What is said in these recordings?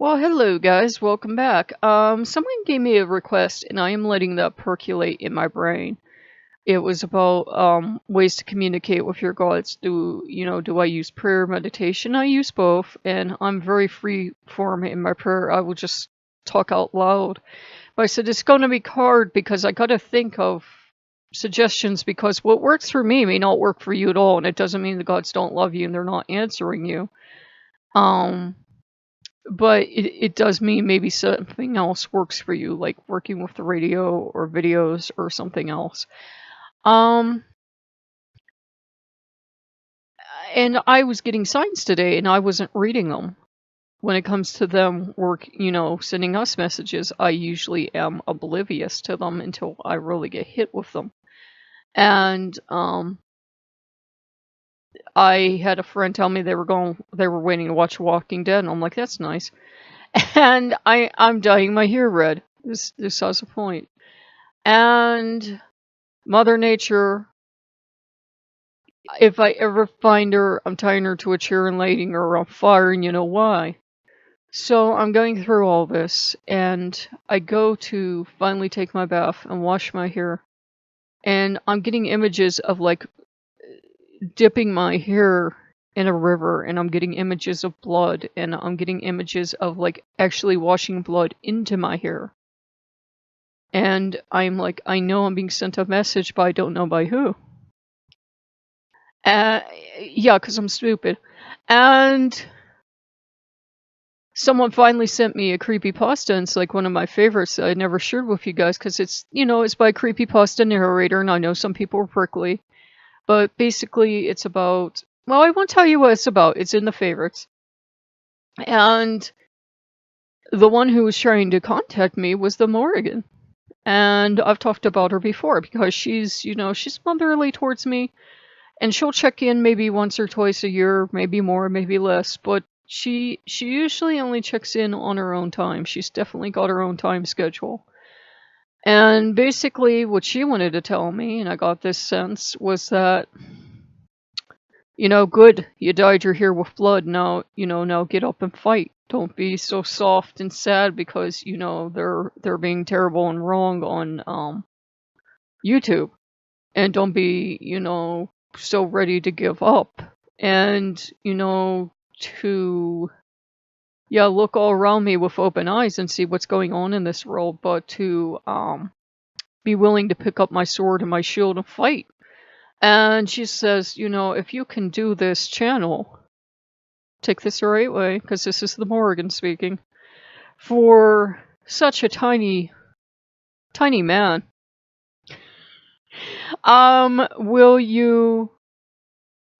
Well, hello guys, welcome back. Someone gave me a request and I am letting that percolate in my brain. It was about ways to communicate with your gods. Do I use prayer, meditation? I use both, and I'm very free form in my prayer. I will just talk out loud. But I said it's going to be hard because I got to think of suggestions because what works for me may not work for you at all, and it doesn't mean the gods don't love you and they're not answering you. Um, but it does mean maybe something else works for you, like working with the radio or videos or something else. Um, and I was getting signs today and I wasn't reading them. When it comes to them sending us messages, I usually am oblivious to them until I really get hit with them. And I had a friend tell me they were waiting to watch Walking Dead, and I'm like, that's nice. And I'm dyeing my hair red. This has a point. And Mother Nature, if I ever find her, I'm tying her to a chair and lighting her on fire, and you know why. So I'm going through all this, and I go to finally take my bath and wash my hair, and I'm getting images of like dipping my hair in a river, and I'm getting images of blood, and I'm getting images of like actually washing blood into my hair. And I'm like, I know I'm being sent a message, but I don't know by who. Yeah, because I'm stupid. And someone finally sent me a creepypasta, and it's like one of my favorites that I never shared with you guys, because it's by a creepypasta narrator, and I know some people are prickly. But basically, it's about, well, I won't tell you what it's about. It's in the favorites. And the one who was trying to contact me was the Morrigan. And I've talked about her before because she's motherly towards me. And she'll check in maybe once or twice a year, maybe more, maybe less. But she usually only checks in on her own time. She's definitely got her own time schedule. And basically what she wanted to tell me, and I got this sense, was that, good, you dyed your hair with blood, now get up and fight. Don't be so soft and sad because, they're being terrible and wrong on YouTube. And don't be, so ready to give up. And, to look all around me with open eyes and see what's going on in this world, but to be willing to pick up my sword and my shield and fight. And she says, if you can do this channel, take this the right way, because this is the Morrigan speaking, for such a tiny man, will you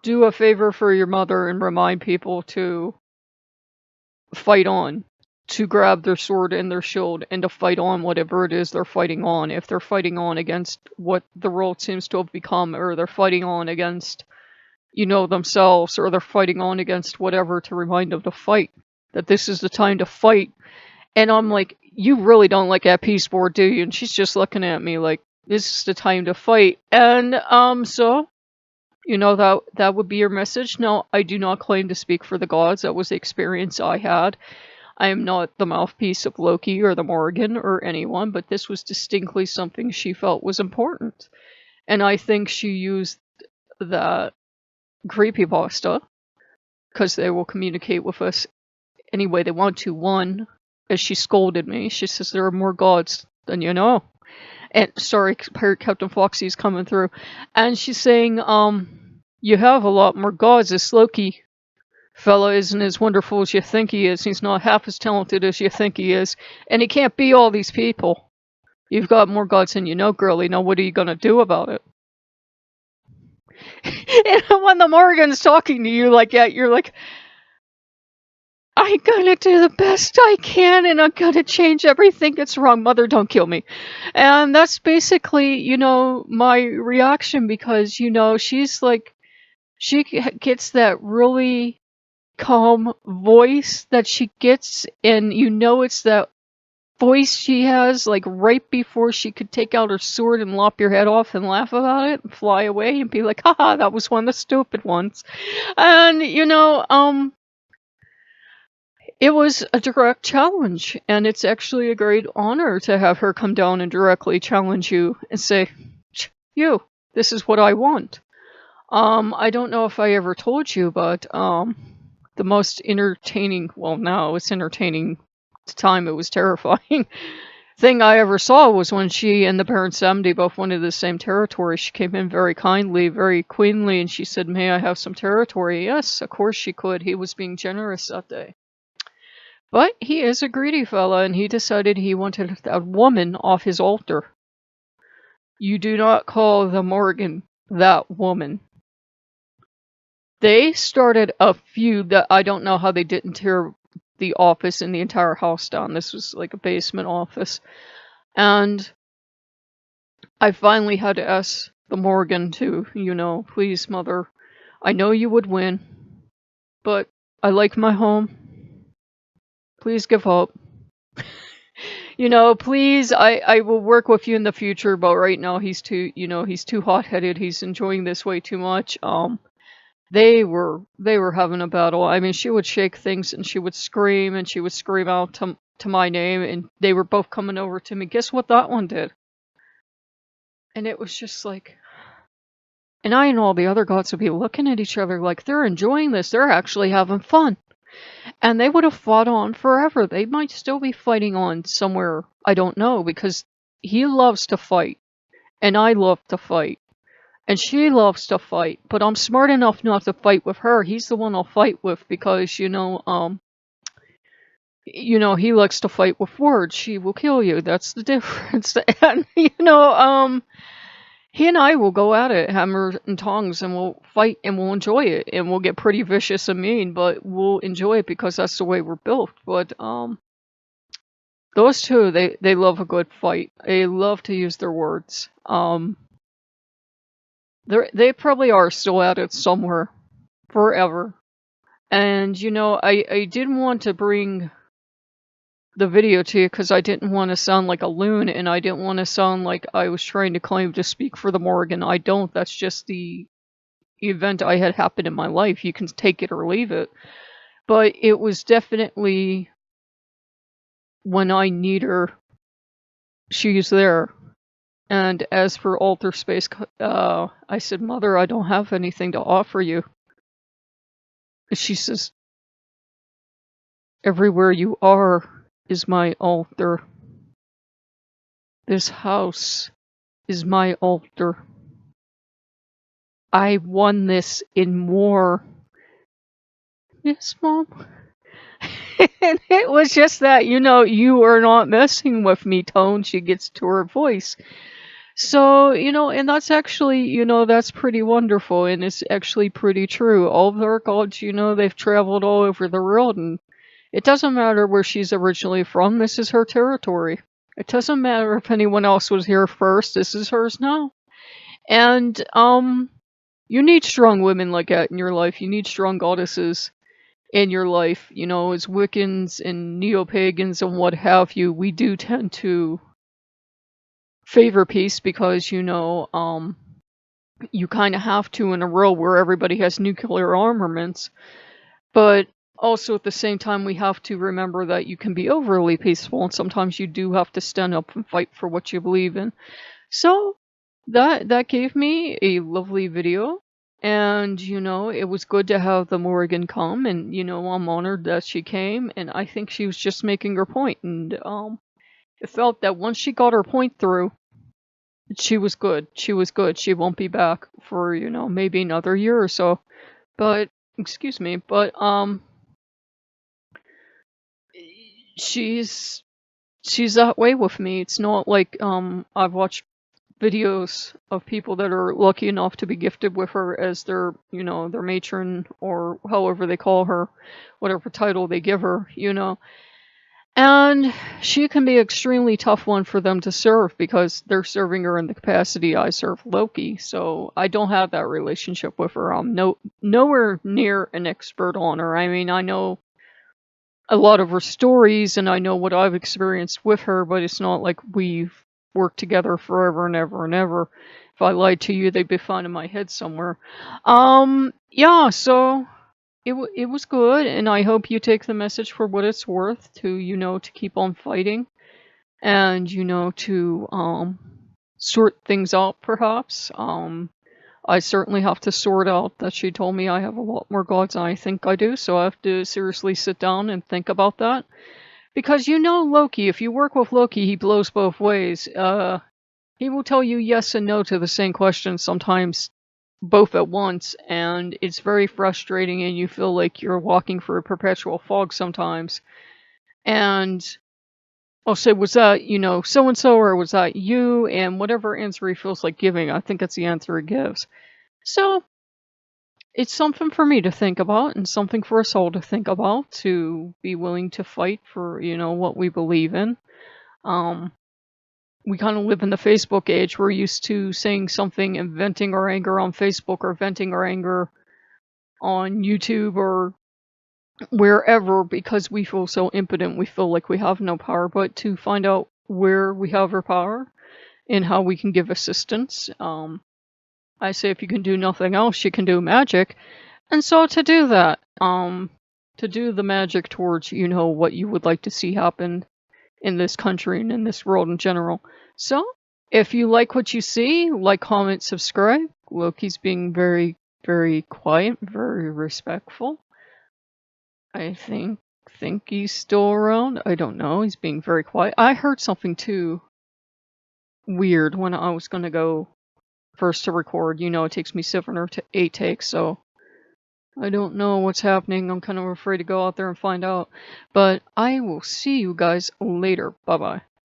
do a favor for your mother and remind people to fight on, to grab their sword and their shield and to fight on whatever it is they're fighting on. If they're fighting on against what the world seems to have become, or they're fighting on against, themselves, or they're fighting on against whatever, to remind them to fight, that this is the time to fight. And I'm like, you really don't like that peace board, do you? And she's just looking at me like, this is the time to fight. And so that would be your message. No, I do not claim to speak for the gods. That was the experience I had. I am not the mouthpiece of Loki or the Morrigan or anyone, but this was distinctly something she felt was important. And I think she used that creepypasta, because they will communicate with us any way they want to. One, as she scolded me, she says there are more gods than you know. And sorry, Captain Foxy's coming through. And she's saying, you have a lot more gods. This Loki fella isn't as wonderful as you think he is. He's not half as talented as you think he is. And he can't be all these people. You've got more gods than you know, girlie. Now what are you going to do about it? And when the Morrigan's talking to you like that, you're like, I'm gonna do the best I can, and I'm gonna change everything that's wrong. Mother, don't kill me. And that's basically, my reaction, because, she's like, she gets that really calm voice that she gets, and it's that voice she has, like, right before she could take out her sword and lop your head off and laugh about it and fly away and be like, haha, that was one of the stupid ones. And, It was a direct challenge, and it's actually a great honor to have her come down and directly challenge you and say, "You, this is what I want." I don't know if I ever told you, but the most entertaining, well, now it's entertaining. At the time, it was terrifying. Thing I ever saw was when she and the Baron 70 both wanted the same territory. She came in very kindly, very queenly, and she said, "May I have some territory?" Yes, of course she could. He was being generous that day. But he is a greedy fella, and he decided he wanted that woman off his altar. You do not call the Morgan that woman. They started a feud that I don't know how they didn't tear the office and the entire house down. This was like a basement office. And I finally had to ask the Morgan to, please, mother, I know you would win, but I like my home. Please give up. Please, I will work with you in the future, but right now he's too hot-headed. He's enjoying this way too much. They were having a battle. I mean, she would shake things and she would scream out to my name, and they were both coming over to me. Guess what that one did? And it was just like, and I and all the other gods would be looking at each other like they're enjoying this. They're actually having fun. And they would have fought on forever. They might still be fighting on somewhere, I don't know, because he loves to fight, and I love to fight, and she loves to fight, but I'm smart enough not to fight with her. He's the one I'll fight with because, he likes to fight with words. She will kill you. That's the difference. And, he and I will go at it, hammer and tongs, and we'll fight and we'll enjoy it. And we'll get pretty vicious and mean, but we'll enjoy it because that's the way we're built. But, those two, they love a good fight. They love to use their words. They probably are still at it somewhere. Forever. And, I didn't want to bring the video to you because I didn't want to sound like a loon, and I didn't want to sound like I was trying to claim to speak for the Morgan. I don't. That's just the event I had happened in my life. You can take it or leave it. But it was definitely, when I need her, she's there. And as for altar space, I said, "Mother, I don't have anything to offer you." She says, "Everywhere you are is my altar. This house is my altar. I won this in more." Yes, Mom. And it was just that, you are not messing with me tone she gets to her voice. So, and that's actually, that's pretty wonderful, and it's actually pretty true. All of our gods, they've traveled all over the world, and it doesn't matter where she's originally from, this is her territory. It doesn't matter if anyone else was here first, this is hers now. And, you need strong women like that in your life. You need strong goddesses in your life. As Wiccans and neo-pagans and what have you, we do tend to favor peace because, you kind of have to in a world where everybody has nuclear armaments. But also at the same time, we have to remember that you can be overly peaceful, and sometimes you do have to stand up and fight for what you believe in. So that gave me a lovely video, and it was good to have the Morrigan come, and I'm honored that she came, and I think she was just making her point, and it felt that once she got her point through, she was good. She was good. She won't be back for maybe another year or so. But excuse me, but she's that way with me. It's not like I've watched videos of people that are lucky enough to be gifted with her as their their matron, or however they call her, whatever title they give her, and she can be an extremely tough one for them to serve because they're serving her in the capacity I serve Loki. So I don't have that relationship with her. I'm nowhere near an expert on her. I mean, I know a lot of her stories and I know what I've experienced with her, but it's not like we've worked together forever and ever and ever. If I lied to you, they'd be finding my head somewhere. Yeah, so it was good, and I hope you take the message for what it's worth to, to keep on fighting and, to sort things out perhaps. I certainly have to sort out that she told me I have a lot more gods than I think I do, so I have to seriously sit down and think about that. Because Loki, if you work with Loki, he blows both ways. He will tell you yes and no to the same question, sometimes both at once, and it's very frustrating and you feel like you're walking through a perpetual fog sometimes. And I'll say, was that, so-and-so, or was that you? And whatever answer he feels like giving, I think it's the answer he gives. So, it's something for me to think about and something for us all to think about, to be willing to fight for, what we believe in. We kind of live in the Facebook age. We're used to saying something and venting our anger on Facebook or venting our anger on YouTube or wherever because we feel so impotent. We feel like we have no power, but to find out where we have our power and how we can give assistance. I say if you can do nothing else, you can do magic. And so to do that, to do the magic towards, what you would like to see happen in this country and in this world in general. So, if you like what you see, like, comment, subscribe. Loki's being very, very quiet, very respectful. I think he's still around. I don't know. He's being very quiet. I heard something too weird when I was gonna go first to record. It takes me 7 or 8 takes, so I don't know what's happening. I'm kind of afraid to go out there and find out. But I will see you guys later. Bye-bye.